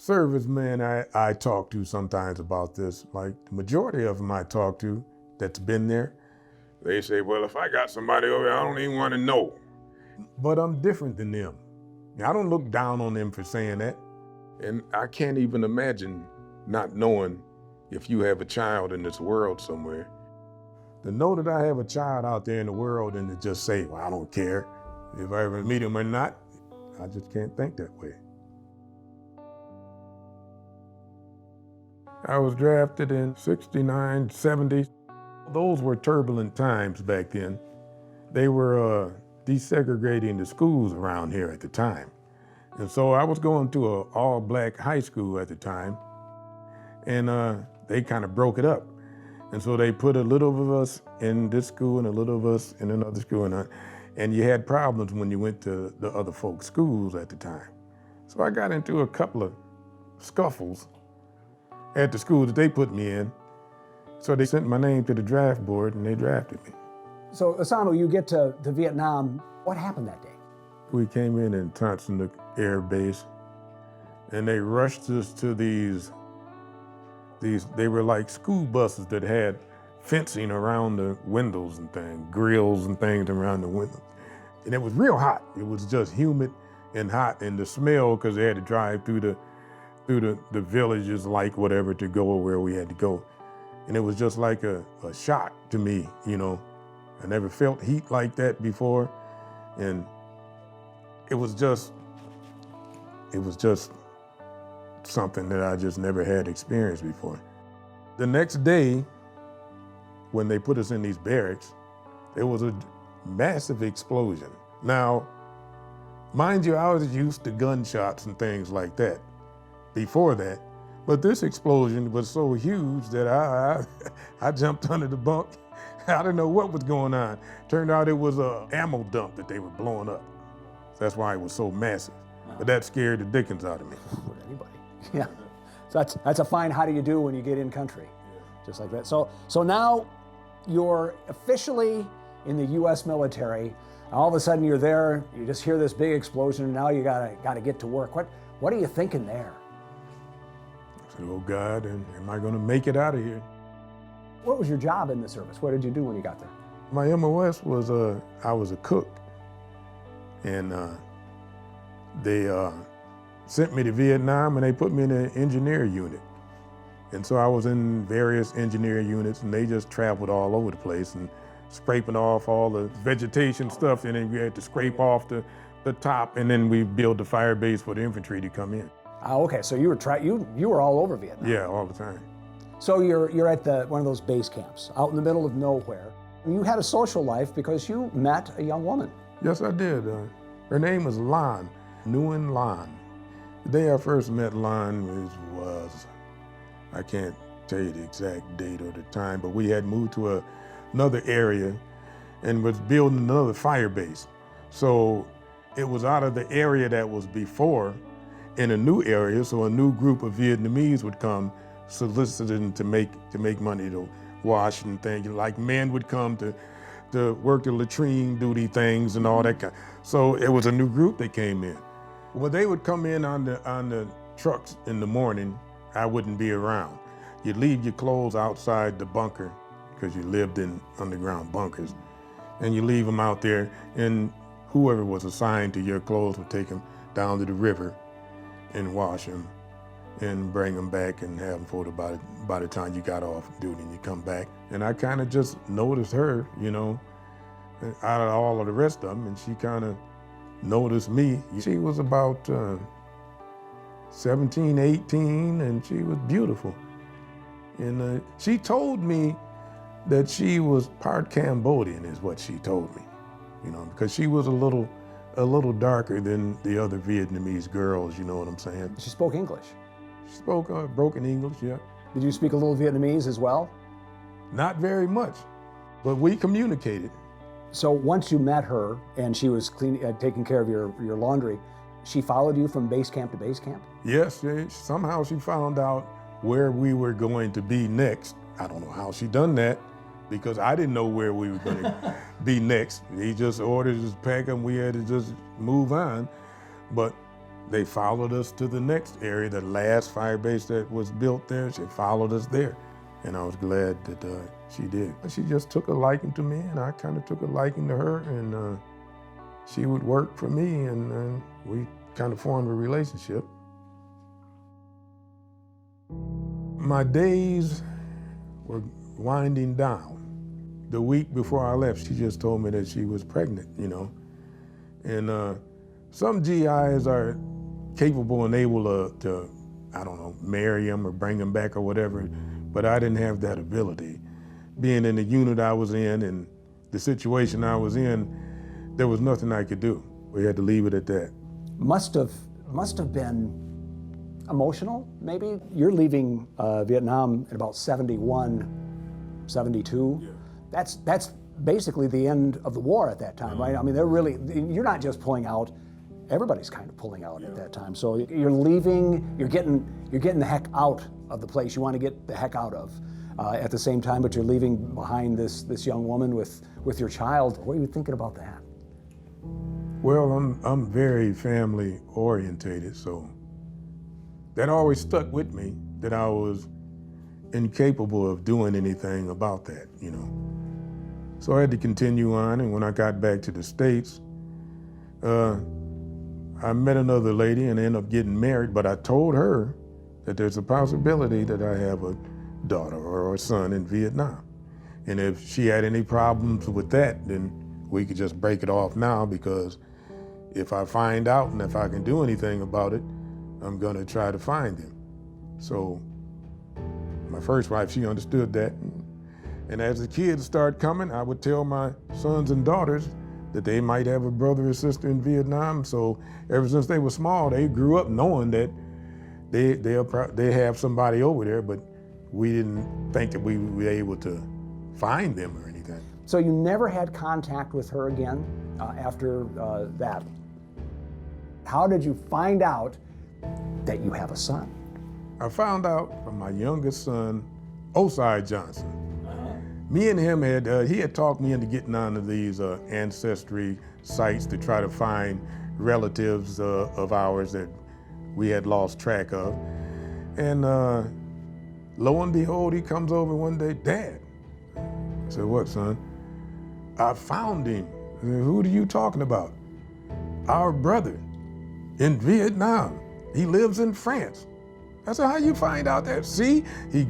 Servicemen I talk to sometimes about this, like the majority of them I talk to that's been there, they say, well, if I got somebody over there, I don't even want to know. But I'm different than them. I don't look down on them for saying that. And I can't even imagine not knowing if you have a child in this world somewhere. To know that I have a child out there in the world and to just say, well, I don't care if I ever meet him or not, I just can't think that way. I was drafted in 69, 70. Those were turbulent times back then. They were desegregating the schools around here at the time. And so I was going to an all-black high school at the time, and they kind of broke it up. And so they put a little of us in this school and a little of us in another school, and you had problems when you went to the other folks' schools at the time. So I got into a couple of scuffles at the school that they put me in. So they sent my name to the draft board and they drafted me. So Asamu, you get to Vietnam. What happened that day? We came in Thompson Air Base, and they rushed us to these, they were like school buses that had fencing around the windows and things, grills and things around the windows. And it was real hot. It was just humid and hot, and the smell, because they had to drive through the villages, like whatever, to go where we had to go. And it was just like a shock to me, you know. I never felt heat like that before. And it was just something that I just never had experienced before. The next day, when they put us in these barracks, there was a massive explosion. Now, mind you, I was used to gunshots and things like that before that, but this explosion was so huge that I jumped under the bunk. I didn't know what was going on. Turned out it was an ammo dump that they were blowing up. That's why it was so massive. But that scared the dickens out of me. Would anybody? Yeah. So that's a fine how do you do when you get in country, just like that. So now you're officially in the U.S. military. All of a sudden you're there. You just hear this big explosion, and now you gotta get to work. What are you thinking there? I said, oh God, am I going to make it out of here? What was your job in the service? What did you do when you got there? My MOS was I was a cook, and they sent me to Vietnam and they put me in an engineer unit. And so I was in various engineer units, and they just traveled all over the place and scraping off all the vegetation stuff, and then we had to scrape off the top, and then we built the fire base for the infantry to come in. Okay, so you were all over Vietnam. Yeah, all the time. So you're at one of those base camps out in the middle of nowhere. You had a social life because you met a young woman. Yes, I did. Her name was Lan, Nguyen Lan. The day I first met Lan was, I can't tell you the exact date or the time, but we had moved to another area and was building another fire base. So it was out of the area that was before in a new area, so a new group of Vietnamese would come soliciting to make money to wash and things. Like men would come to work the latrine duty things and all that kind. So it was a new group that came in. Well, they would come in on the trucks in the morning. I wouldn't be around. You'd leave your clothes outside the bunker because you lived in underground bunkers, and you leave them out there, and whoever was assigned to your clothes would take them down to the river and wash them and bring them back and have them for by the time you got off duty and you come back. And I kind of just noticed her, you know, out of all of the rest of them, and she kind of noticed me. She was about 17, 18, and she was beautiful. And she told me that she was part Cambodian, is what she told me, you know, because she was a little darker than the other Vietnamese girls, you know what I'm saying? She spoke English. She spoke broken English, yeah. Did you speak a little Vietnamese as well? Not very much, but we communicated. So once you met her and she was taking care of your laundry, she followed you from base camp to base camp? Yes, somehow she found out where we were going to be next. I don't know how she done that, because I didn't know where we were going to be next. He just ordered us to pack and we had to just move on. But They followed us to the next area, the last fire base that was built there. She followed us there. And I was glad that she did. She just took a liking to me, and I kind of took a liking to her, and she would work for me, and we kind of formed a relationship. My days were winding down. The week before I left, she just told me that she was pregnant, you know. And some GIs are capable and able to, I don't know, marry him or bring him back or whatever, but I didn't have that ability. Being in the unit I was in and the situation I was in, there was nothing I could do. We had to leave it at that. Must have been emotional, maybe? You're leaving Vietnam at about 71, 72. Yeah. That's basically the end of the war at that time, right? I mean, you're not just pulling out, everybody's kind of pulling out at that time. So you're leaving, you're getting the heck out of the place you want to get the heck out of at the same time, but you're leaving behind this young woman with your child. What are you thinking about that? Well, I'm very family orientated, so that always stuck with me, that I was incapable of doing anything about that, you know. So I had to continue on, and when I got back to the States, I met another lady and ended up getting married, but I told her that there's a possibility that I have a daughter or a son in Vietnam. And if she had any problems with that, then we could just break it off now, because if I find out and if I can do anything about it, I'm gonna try to find him. So my first wife, she understood that. And as the kids started coming, I would tell my sons and daughters that they might have a brother or sister in Vietnam. So ever since they were small, they grew up knowing that they have somebody over there, but we didn't think that we would be able to find them or anything. So you never had contact with her again after that. How did you find out that you have a son? I found out from my youngest son, Osai Johnson. Me and him he had talked me into getting onto these ancestry sites to try to find relatives of ours that we had lost track of. And lo and behold, he comes over one day, "Dad." I said, "What, son?" "I found him." I said, "Who are you talking about?" "Our brother in Vietnam. He lives in France." I said, "How you find out that?" "See?" He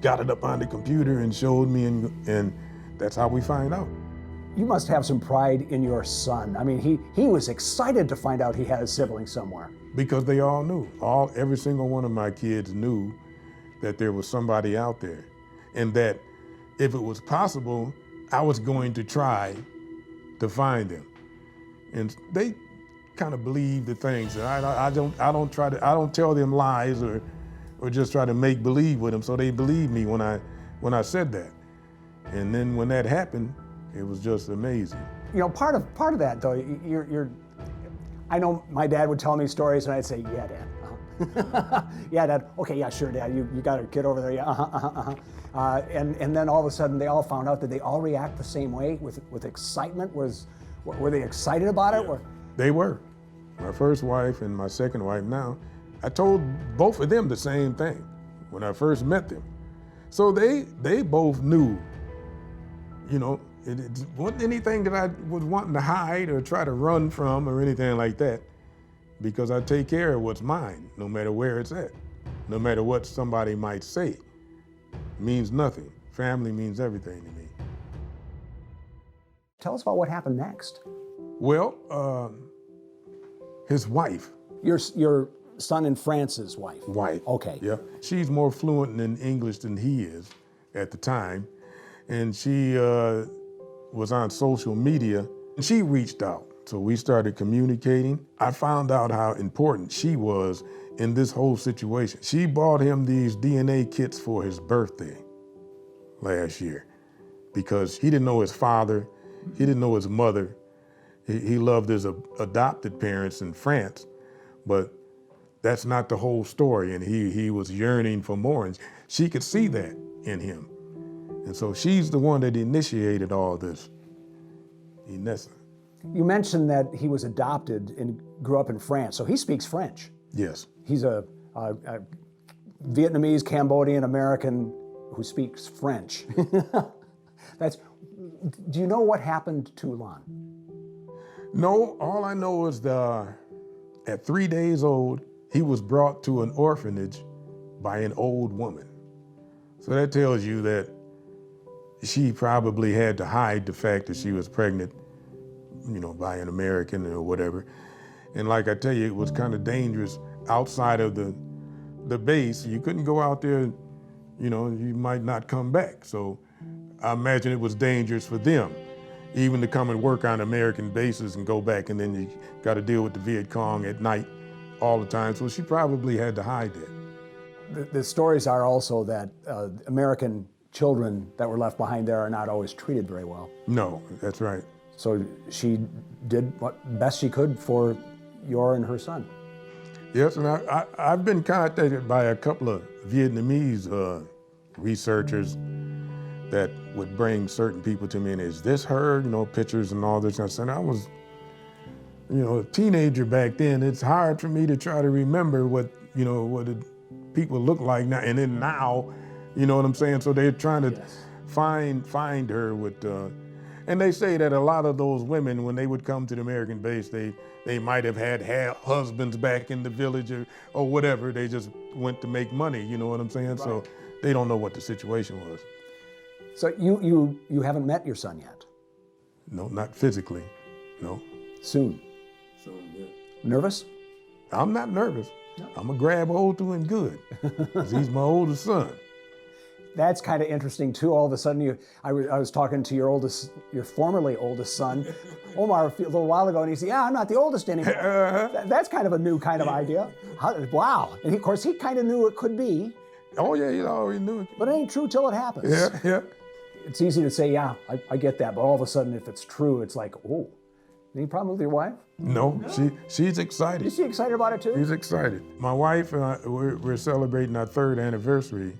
got it up on the computer and showed me, and that's how we find out. You must have some pride in your son. I mean, he was excited to find out he had a sibling somewhere. Because they all knew. Every single one of my kids knew that there was somebody out there, and that if it was possible, I was going to try to find them. And they kind of believe the things. I don't tell them lies or just try to make believe with them. So they believed me when I said that. And then when that happened, it was just amazing. You know, part of that though, I know my dad would tell me stories and I'd say, "Yeah, Dad." "Yeah, Dad." "Okay, yeah, sure, Dad. You got a kid over there." "Yeah, and then all of a sudden they all found out that they all react the same way with excitement. Were they excited about it? Yeah. They were. My first wife and my second wife now, I told both of them the same thing when I first met them. So they both knew, you know, it wasn't anything that I was wanting to hide or try to run from or anything like that, because I take care of what's mine, no matter where it's at, no matter what somebody might say. It means nothing. Family means everything to me. Tell us about what happened next. Well, his wife. Your son and France's wife? Wife. Okay. Yeah. She's more fluent in English than he is at the time. And she was on social media. And she reached out. So we started communicating. I found out how important she was in this whole situation. She bought him these DNA kits for his birthday last year because he didn't know his father. He didn't know his mother. He loved his adopted parents in France, but that's not the whole story. And he was yearning for more. And she could see that in him. And so she's the one that initiated all this. Inessa. You mentioned that he was adopted and grew up in France, so he speaks French. Yes. He's a Vietnamese, Cambodian American who speaks French. That's. Do you know what happened to Lon? No, all I know is at 3 days old, he was brought to an orphanage by an old woman. So that tells you that she probably had to hide the fact that she was pregnant, by an American or whatever. And like I tell you, it was kind of dangerous outside of the base. You couldn't go out there, you might not come back. So I imagine it was dangerous for them, even to come and work on American bases and go back, and then you got to deal with the Viet Cong at night all the time. So she probably had to hide that. The stories are also that American children that were left behind there are not always treated very well. No, that's right. So she did what best she could for your and her son. Yes, and I've been contacted by a couple of Vietnamese researchers that would bring certain people to me, and is this her, pictures and all this. And I said, I was, a teenager back then. It's hard for me to try to remember what the people look like now, and then now, you know what I'm saying? So they're trying to find her with, and they say that a lot of those women, when they would come to the American base, they might have had husbands back in the village or whatever. They just went to make money, you know what I'm saying? Right. So they don't know what the situation was. So you haven't met your son yet? No, not physically, no. Soon? Yeah. Nervous? I'm not nervous. No. I'm gonna grab hold to him good, because he's my oldest son. That's kind of interesting too. All of a sudden, I was talking to your formerly oldest son, Omar, a little while ago, and he said, "Yeah, I'm not the oldest anymore." That's kind of a new kind of idea. Wow! And of course, he kind of knew it could be. Oh yeah, he already knew it. But it ain't true till it happens. Yeah. It's easy to say, yeah, I get that, but all of a sudden, if it's true, it's like, oh. Any problem with your wife? No. She's excited. Is she excited about it too? She's excited. My wife and I, we're celebrating our 3rd anniversary,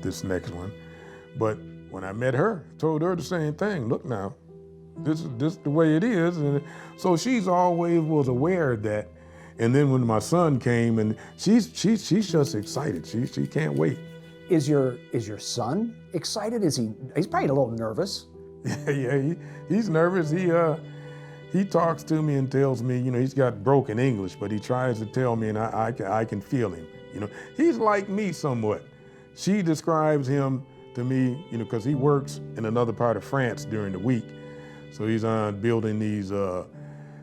this next one. But when I met her, I told her the same thing. Look now, this is the way it is. And so she's always was aware of that. And then when my son came, and she's just excited. She can't wait. Is your son excited? He's probably a little nervous. Yeah, he's nervous. He talks to me and tells me, he's got broken English, but he tries to tell me, and I can feel him. He's like me somewhat. She describes him to me, because he works in another part of France during the week. So he's on building these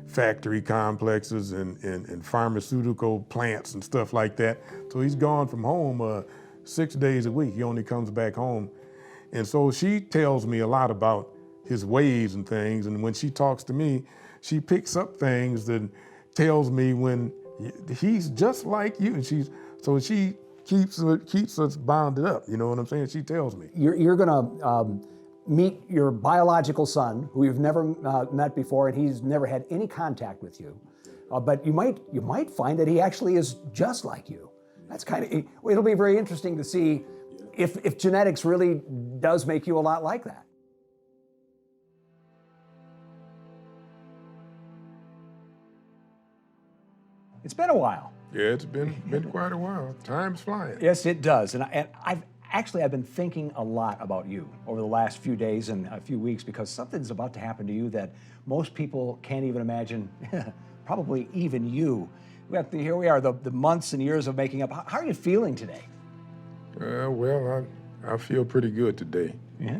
factory complexes and pharmaceutical plants and stuff like that. So he's gone from home 6 days a week. He only comes back home. And so she tells me a lot about his ways and things. And when she talks to me, she picks up things that tells me when he's just like you. And she keeps us bounded up. You know what I'm saying? She tells me. You're gonna meet your biological son, who you've never met before, and he's never had any contact with you. But you might find that he actually is just like you. That's it'll be very interesting to see if genetics really does make you a lot like that. It's been a while. Yeah, it's been quite a while. Time's flying. Yes, it does. And I've been thinking a lot about you over the last few days and a few weeks, because something's about to happen to you that most people can't even imagine, probably even you. Here we are, the months and years of making up. How are you feeling today? Well, I feel pretty good today. Yeah.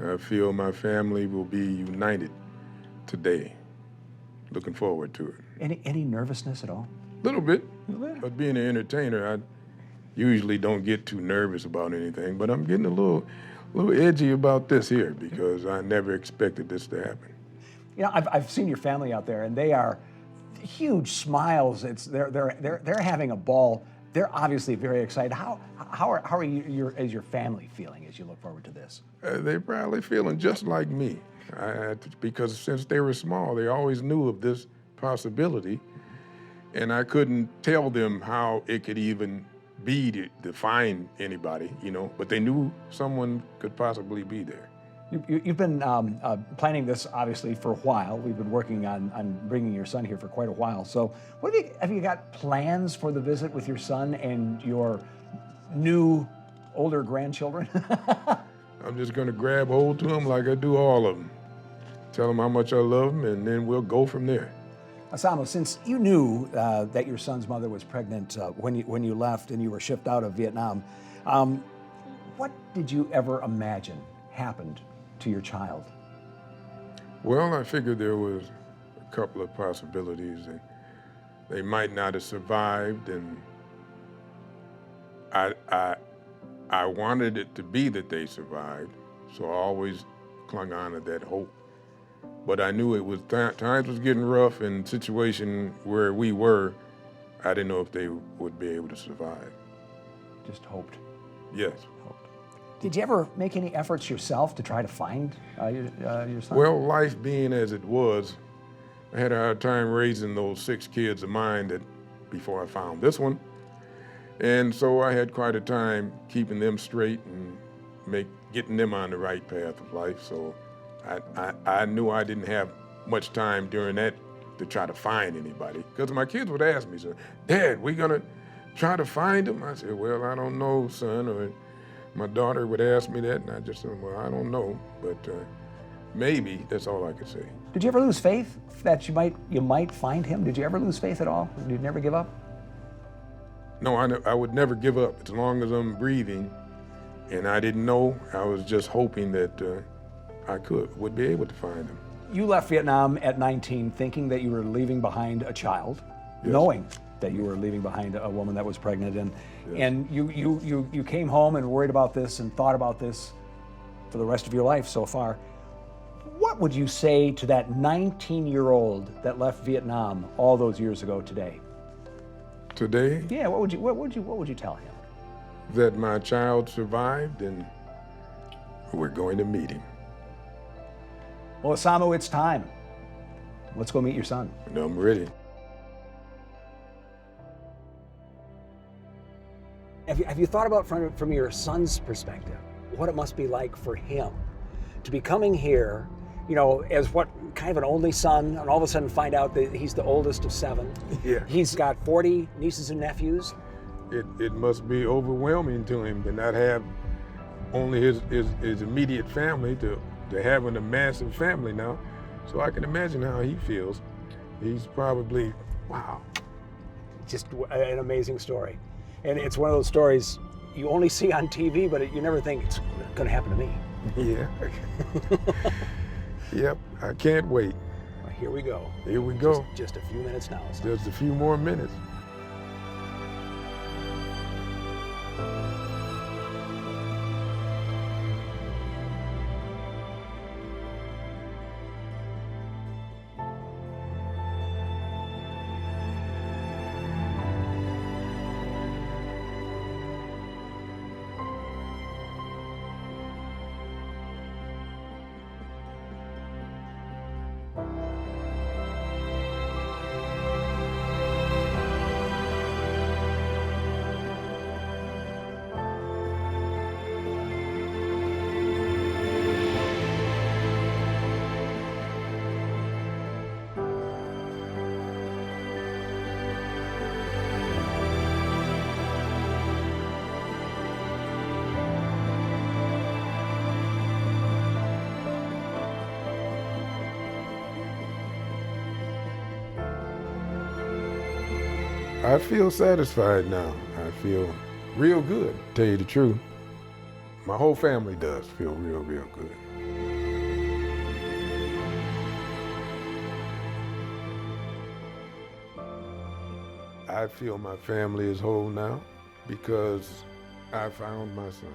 I feel my family will be united today. Looking forward to it. Any nervousness at all? Little bit. But being an entertainer, I usually don't get too nervous about anything, but I'm getting a little edgy about this here, because I never expected this to happen. I've seen your family out there, and they are huge smiles. They're having a ball. They're obviously very excited. How are is your family feeling as you look forward to this? They're probably feeling just like me, because since they were small, they always knew of this possibility, and I couldn't tell them how it could even be to find anybody, but they knew someone could possibly be there. You've been planning this obviously for a while. We've been working on bringing your son here for quite a while. So, have you got plans for the visit with your son and your new, older grandchildren? I'm just going to grab hold to them like I do all of them. Tell them how much I love them, and then we'll go from there. Asamu, since you knew that your son's mother was pregnant when you left and you were shipped out of Vietnam, what did you ever imagine happened to your child? Well, I figured there was a couple of possibilities. They might not have survived, and I wanted it to be that they survived, so I always clung on to that hope. But I knew it was times was getting rough, and the situation where we were, I didn't know if they would be able to survive. Just hoped. Yes. Hoped. Did you ever make any efforts yourself to try to find your son? Well, life being as it was, I had a hard time raising those 6 kids of mine before I found this one. And so I had quite a time keeping them straight and getting them on the right path of life. So I knew I didn't have much time during that to try to find anybody. Because my kids would ask me, so, Dad, we gonna try to find them? I said, well, I don't know, son. Or my daughter would ask me that, and I just said, well, I don't know, but maybe. That's all I could say. Did you ever lose faith that you might find him? Did you ever lose faith at all? Did you never give up? No, I would never give up as long as I'm breathing. And I didn't know. I was just hoping that I would be able to find him. You left Vietnam at 19 thinking that you were leaving behind a child, Yes. knowing that you were leaving behind a woman that was pregnant, and Yes. and you came home and worried about this and thought about this for the rest of your life so far. What would you say to that 19-year-old that left Vietnam all those years ago today? Today, Yeah, what would you tell him? that my child survived and we're going to meet him. Well, Asamu, it's time. Let's go meet your son. And I'm ready. Have you thought about from your son's perspective, what it must be like for him to be coming here, as what kind of an only son, and all of a sudden find out that he's the oldest of 7. Yeah. He's got 40 nieces and nephews. It must be overwhelming to him to not have only his immediate family, to having a massive family now. So I can imagine how he feels. He's probably, wow. Just an amazing story. And it's one of those stories you only see on TV, but you never think it's going to happen to me. Yeah. Yep, I can't wait. Well, here we go. Here we go. Just a few minutes now. So. Just a few more minutes. I feel satisfied now. I feel real good, to tell you the truth. My whole family does feel real, real good. I feel my family is whole now because I found my son.